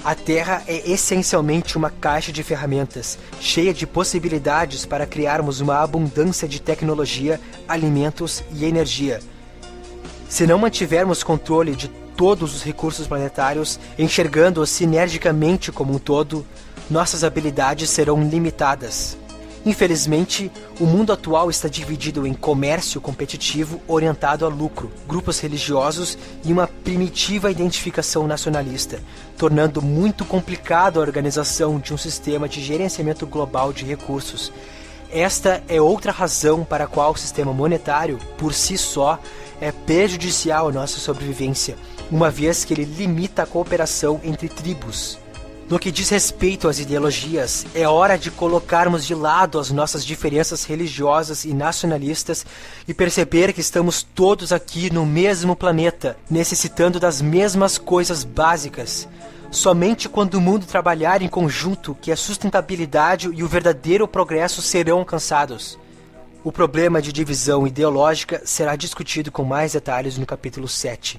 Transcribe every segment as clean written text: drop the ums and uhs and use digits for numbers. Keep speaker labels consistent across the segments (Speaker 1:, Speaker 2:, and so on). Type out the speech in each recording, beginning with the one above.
Speaker 1: A Terra é essencialmente uma caixa de ferramentas, cheia de possibilidades para criarmos uma abundância de tecnologia, alimentos e energia. Se não mantivermos controle de todos os recursos planetários, enxergando-os sinergicamente como um todo, nossas habilidades serão limitadas. Infelizmente, o mundo atual está dividido em comércio competitivo orientado a lucro, grupos religiosos e uma primitiva identificação nacionalista, tornando muito complicado a organização de um sistema de gerenciamento global de recursos. Esta é outra razão para a qual o sistema monetário, por si só, é prejudicial à nossa sobrevivência, uma vez que ele limita a cooperação entre tribos. No que diz respeito às ideologias, é hora de colocarmos de lado as nossas diferenças religiosas e nacionalistas e perceber que estamos todos aqui no mesmo planeta, necessitando das mesmas coisas básicas. Somente quando o mundo trabalhar em conjunto que a sustentabilidade e o verdadeiro progresso serão alcançados. O problema de divisão ideológica será discutido com mais detalhes no capítulo 7.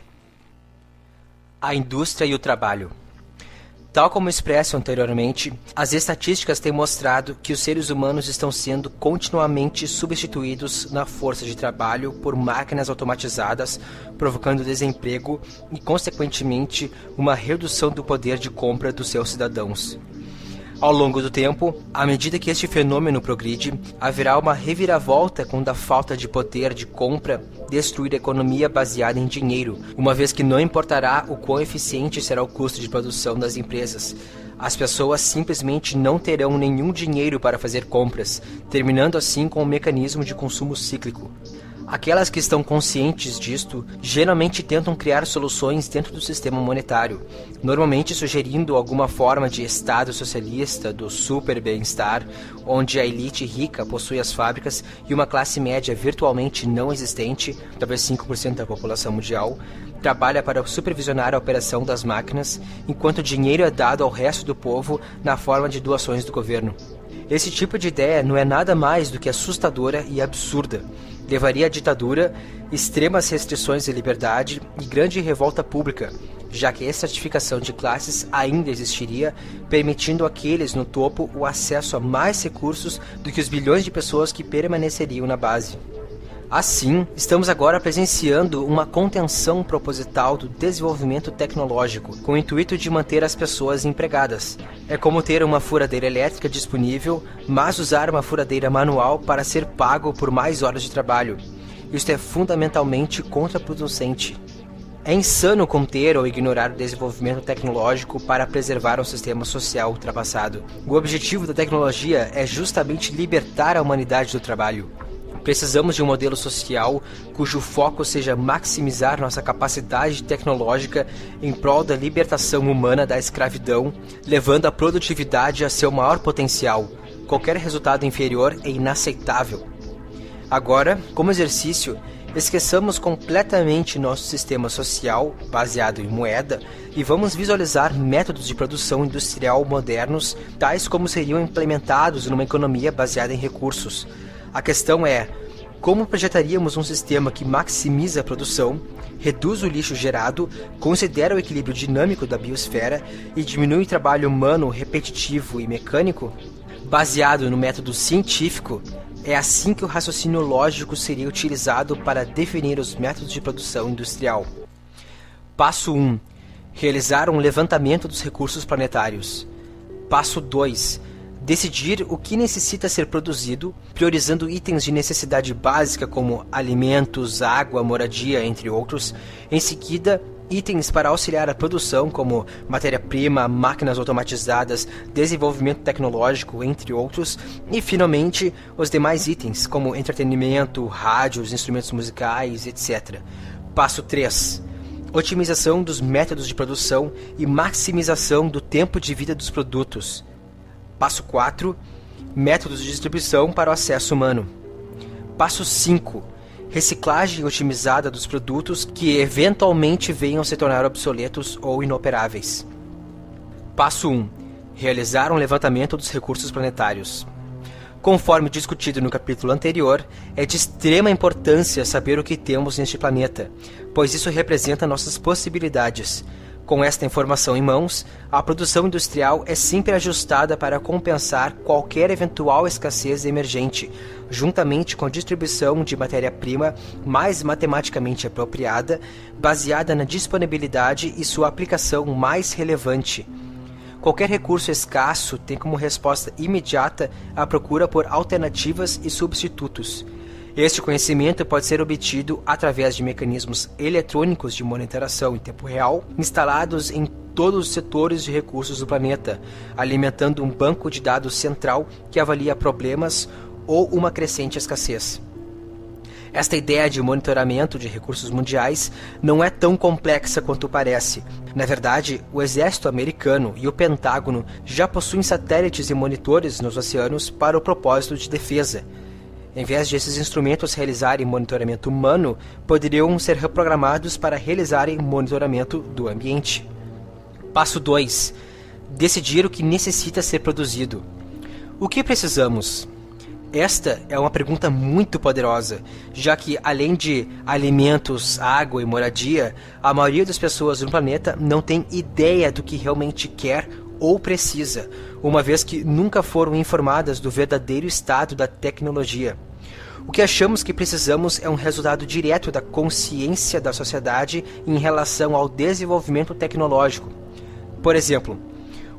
Speaker 1: A indústria e o trabalho. Tal como expresso anteriormente, as estatísticas têm mostrado que os seres humanos estão sendo continuamente substituídos na força de trabalho por máquinas automatizadas, provocando desemprego e, consequentemente, uma redução do poder de compra dos seus cidadãos. Ao longo do tempo, à medida que este fenômeno progride, haverá uma reviravolta quando a falta de poder de compra destruir a economia baseada em dinheiro, uma vez que não importará o quão eficiente será o custo de produção das empresas. As pessoas simplesmente não terão nenhum dinheiro para fazer compras, terminando assim com o mecanismo de consumo cíclico. Aquelas que estão conscientes disto geralmente tentam criar soluções dentro do sistema monetário, normalmente sugerindo alguma forma de estado socialista do super bem-estar, onde a elite rica possui as fábricas e uma classe média virtualmente não existente, talvez 5% da população mundial, trabalha para supervisionar a operação das máquinas, enquanto o dinheiro é dado ao resto do povo na forma de doações do governo. Esse tipo de ideia não é nada mais do que assustadora e absurda. Levaria à ditadura, extremas restrições de liberdade e grande revolta pública, já que a estratificação de classes ainda existiria, permitindo àqueles no topo o acesso a mais recursos do que os bilhões de pessoas que permaneceriam na base. Assim, estamos agora presenciando uma contenção proposital do desenvolvimento tecnológico, com o intuito de manter as pessoas empregadas. É como ter uma furadeira elétrica disponível, mas usar uma furadeira manual para ser pago por mais horas de trabalho. Isto é fundamentalmente contraproducente. É insano conter ou ignorar o desenvolvimento tecnológico para preservar um sistema social ultrapassado. O objetivo da tecnologia é justamente libertar a humanidade do trabalho. Precisamos de um modelo social cujo foco seja maximizar nossa capacidade tecnológica em prol da libertação humana da escravidão, levando a produtividade a seu maior potencial. Qualquer resultado inferior é inaceitável. Agora, como exercício, esqueçamos completamente nosso sistema social, baseado em moeda, e vamos visualizar métodos de produção industrial modernos, tais como seriam implementados numa economia baseada em recursos. A questão é, como projetaríamos um sistema que maximiza a produção, reduz o lixo gerado, considera o equilíbrio dinâmico da biosfera e diminui o trabalho humano repetitivo e mecânico? Baseado no método científico, é assim que o raciocínio lógico seria utilizado para definir os métodos de produção industrial. Passo 1. Realizar um levantamento dos recursos planetários. Passo 2. Decidir o que necessita ser produzido, priorizando itens de necessidade básica como alimentos, água, moradia, entre outros. Em seguida, itens para auxiliar a produção como matéria-prima, máquinas automatizadas, desenvolvimento tecnológico, entre outros. E, finalmente, os demais itens como entretenimento, rádios, instrumentos musicais, etc. Passo 3. Otimização dos métodos de produção e maximização do tempo de vida dos produtos. Passo 4. Métodos de distribuição para o acesso humano. Passo 5. Reciclagem otimizada dos produtos que eventualmente venham a se tornar obsoletos ou inoperáveis. Passo 1. Realizar um levantamento dos recursos planetários. Conforme discutido no capítulo anterior, é de extrema importância saber o que temos neste planeta, pois isso representa nossas possibilidades. Com esta informação em mãos, a produção industrial é sempre ajustada para compensar qualquer eventual escassez emergente, juntamente com a distribuição de matéria-prima mais matematicamente apropriada, baseada na disponibilidade e sua aplicação mais relevante. Qualquer recurso escasso tem como resposta imediata a procura por alternativas e substitutos. Este conhecimento pode ser obtido através de mecanismos eletrônicos de monitoração em tempo real, instalados em todos os setores de recursos do planeta, alimentando um banco de dados central que avalia problemas ou uma crescente escassez. Esta ideia de monitoramento de recursos mundiais não é tão complexa quanto parece. Na verdade, o exército americano e o Pentágono já possuem satélites e monitores nos oceanos para o propósito de defesa. Em vez de esses instrumentos realizarem monitoramento humano, poderiam ser reprogramados para realizarem monitoramento do ambiente. Passo 2. Decidir o que necessita ser produzido. O que precisamos? Esta é uma pergunta muito poderosa, já que, além de alimentos, água e moradia, a maioria das pessoas no planeta não tem ideia do que realmente quer ou precisa, uma vez que nunca foram informadas do verdadeiro estado da tecnologia. O que achamos que precisamos é um resultado direto da consciência da sociedade em relação ao desenvolvimento tecnológico. Por exemplo,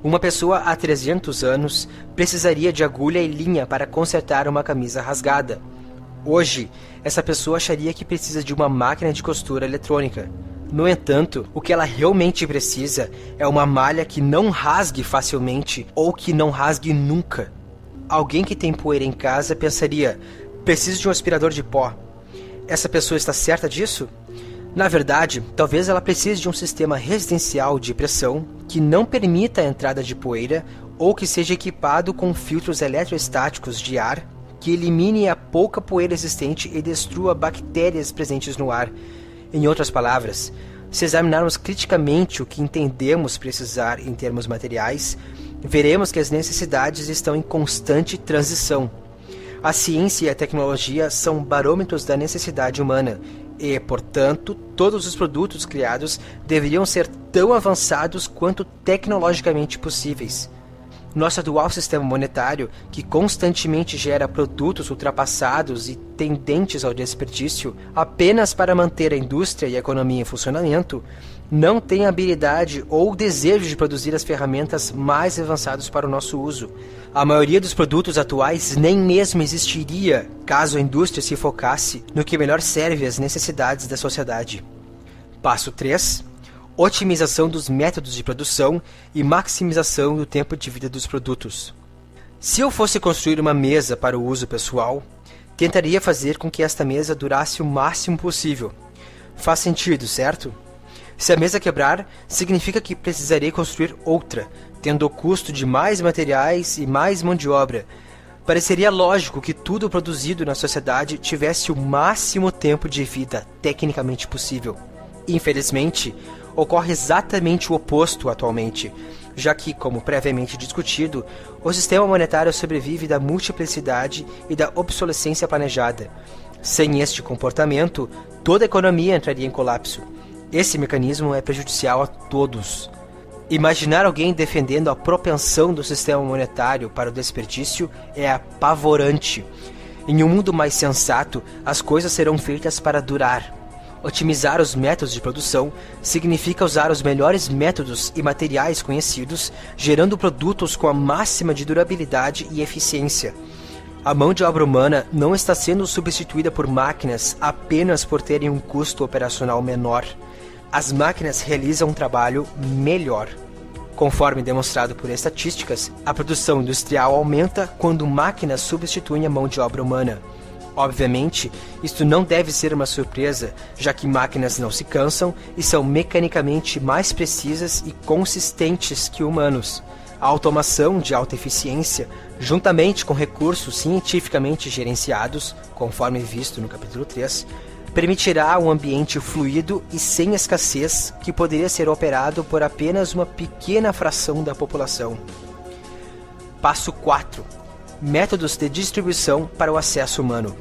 Speaker 1: uma pessoa há 300 anos precisaria de agulha e linha para consertar uma camisa rasgada. Hoje, essa pessoa acharia que precisa de uma máquina de costura eletrônica. No entanto, o que ela realmente precisa é uma malha que não rasgue facilmente ou que não rasgue nunca. Alguém que tem poeira em casa pensaria: preciso de um aspirador de pó. Essa pessoa está certa disso? Na verdade, talvez ela precise de um sistema residencial de pressão que não permita a entrada de poeira ou que seja equipado com filtros eletrostáticos de ar que elimine a pouca poeira existente e destrua bactérias presentes no ar. Em outras palavras, se examinarmos criticamente o que entendemos precisar em termos materiais, veremos que as necessidades estão em constante transição. A ciência e a tecnologia são barômetros da necessidade humana e, portanto, todos os produtos criados deveriam ser tão avançados quanto tecnologicamente possíveis. Nosso atual sistema monetário, que constantemente gera produtos ultrapassados e tendentes ao desperdício apenas para manter a indústria e a economia em funcionamento, não tem habilidade ou desejo de produzir as ferramentas mais avançadas para o nosso uso. A maioria dos produtos atuais nem mesmo existiria caso a indústria se focasse no que melhor serve às necessidades da sociedade. Passo 3. Otimização dos métodos de produção e maximização do tempo de vida dos produtos. Se eu fosse construir uma mesa para o uso pessoal, tentaria fazer com que esta mesa durasse o máximo possível. Faz sentido, certo? Se a mesa quebrar, significa que precisarei construir outra, tendo o custo de mais materiais e mais mão de obra. Pareceria lógico que tudo produzido na sociedade tivesse o máximo tempo de vida tecnicamente possível. Infelizmente, ocorre exatamente o oposto atualmente, já que, como previamente discutido, o sistema monetário sobrevive da multiplicidade e da obsolescência planejada. Sem este comportamento, toda a economia entraria em colapso. Esse mecanismo é prejudicial a todos. Imaginar alguém defendendo a propensão do sistema monetário para o desperdício é apavorante. Em um mundo mais sensato, as coisas serão feitas para durar. Otimizar os métodos de produção significa usar os melhores métodos e materiais conhecidos, gerando produtos com a máxima de durabilidade e eficiência. A mão de obra humana não está sendo substituída por máquinas apenas por terem um custo operacional menor. As máquinas realizam um trabalho melhor. Conforme demonstrado por estatísticas, a produção industrial aumenta quando máquinas substituem a mão de obra humana. Obviamente, isto não deve ser uma surpresa, já que máquinas não se cansam e são mecanicamente mais precisas e consistentes que humanos. A automação de alta eficiência, juntamente com recursos cientificamente gerenciados, conforme visto no capítulo 3, permitirá um ambiente fluido e sem escassez que poderia ser operado por apenas uma pequena fração da população. Passo 4. Métodos de distribuição para o acesso humano.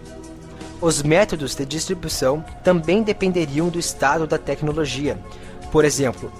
Speaker 1: Os métodos de distribuição também dependeriam do estado da tecnologia. Por exemplo,